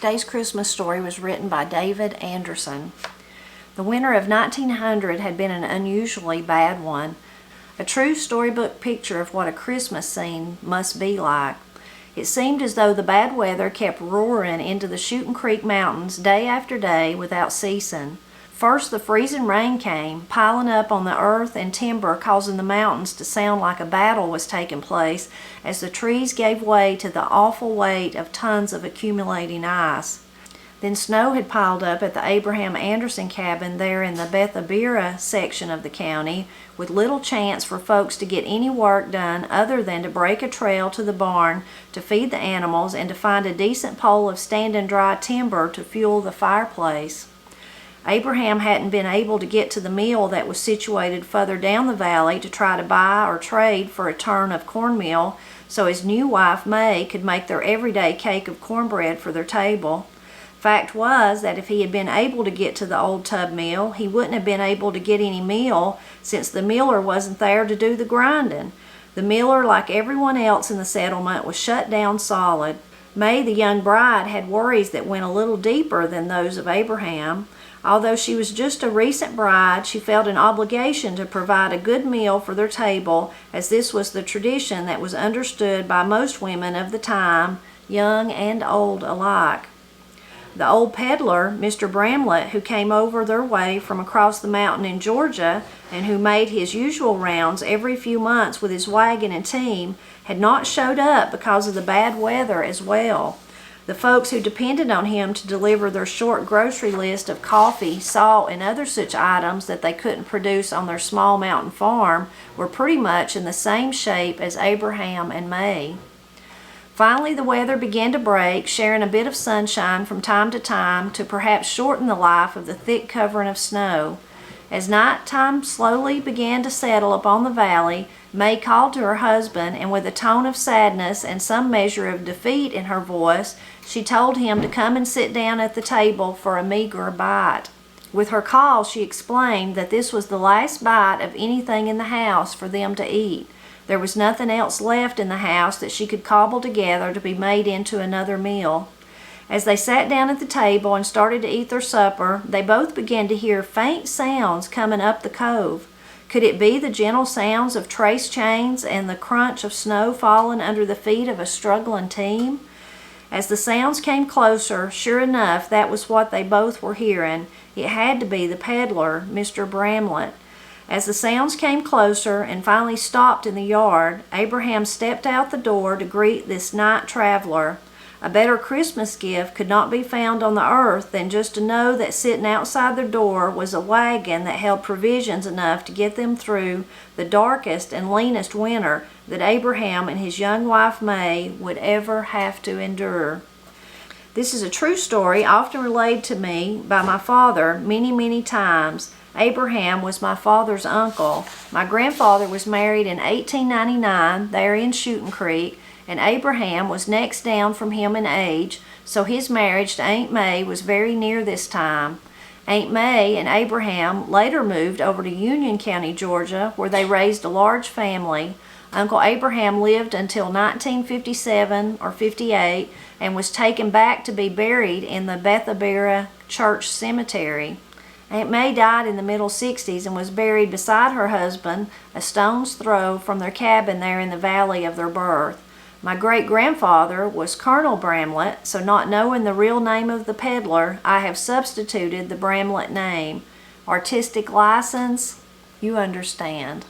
Today's Christmas story was written by David Anderson. The winter of 1900 had been an unusually bad one, a true storybook picture of what a Christmas scene must be like. It seemed as though the bad weather kept roaring into the Shooting Creek Mountains day after day without ceasing. First, the freezing rain came, piling up on the earth and timber, causing the mountains to sound like a battle was taking place as the trees gave way to the awful weight of tons of accumulating ice. Then snow had piled up at the Abraham Anderson cabin there in the Bethabara section of the county, with little chance for folks to get any work done other than to break a trail to the barn to feed the animals and to find a decent pole of standing dry timber to fuel the fireplace. Abraham hadn't been able to get to the mill that was situated further down the valley to try to buy or trade for a turn of cornmeal so his new wife May could make their everyday cake of cornbread for their table. Fact was that if he had been able to get to the old tub mill, he wouldn't have been able to get any meal since the miller wasn't there to do the grinding. The miller, like everyone else in the settlement, was shut down solid. May, the young bride, had worries that went a little deeper than those of Abraham. Although she was just a recent bride, she felt an obligation to provide a good meal for their table, as this was the tradition that was understood by most women of the time, young and old alike. The old peddler, Mr. Bramlett, who came over their way from across the mountain in Georgia and who made his usual rounds every few months with his wagon and team, had not showed up because of the bad weather as well. The folks who depended on him to deliver their short grocery list of coffee, salt, and other such items that they couldn't produce on their small mountain farm were pretty much in the same shape as Abraham and May. Finally, the weather began to break, sharing a bit of sunshine from time to time to perhaps shorten the life of the thick covering of snow. As night time slowly began to settle upon the valley, May called to her husband, and with a tone of sadness and some measure of defeat in her voice, she told him to come and sit down at the table for a meager bite. With her call, she explained that this was the last bite of anything in the house for them to eat. There was nothing else left in the house that she could cobble together to be made into another meal. As they sat down at the table and started to eat their supper, they both began to hear faint sounds coming up the cove. Could it be the gentle sounds of trace chains and the crunch of snow falling under the feet of a struggling team? As the sounds came closer, sure enough, that was what they both were hearing. It had to be the peddler, Mr. Bramlett. As the sounds came closer and finally stopped in the yard, Abraham stepped out the door to greet this night traveler. A better Christmas gift could not be found on the earth than just to know that sitting outside their door was a wagon that held provisions enough to get them through the darkest and leanest winter that Abraham and his young wife May would ever have to endure. This is a true story often relayed to me by my father many times. Abraham was my father's uncle. My grandfather was married in 1899 there in Shooting Creek, and Abraham was next down from him in age, so his marriage to Aunt May was very near this time. Aunt May and Abraham later moved over to Union County, Georgia, where they raised a large family. Uncle Abraham lived until 1957 or 58 and was taken back to be buried in the Bethabara Church Cemetery. Aunt May died in the middle 60s and was buried beside her husband, a stone's throw from their cabin there in the valley of their birth. My great-grandfather was Colonel Bramlett, so not knowing the real name of the peddler, I have substituted the Bramlett name. Artistic license, you understand.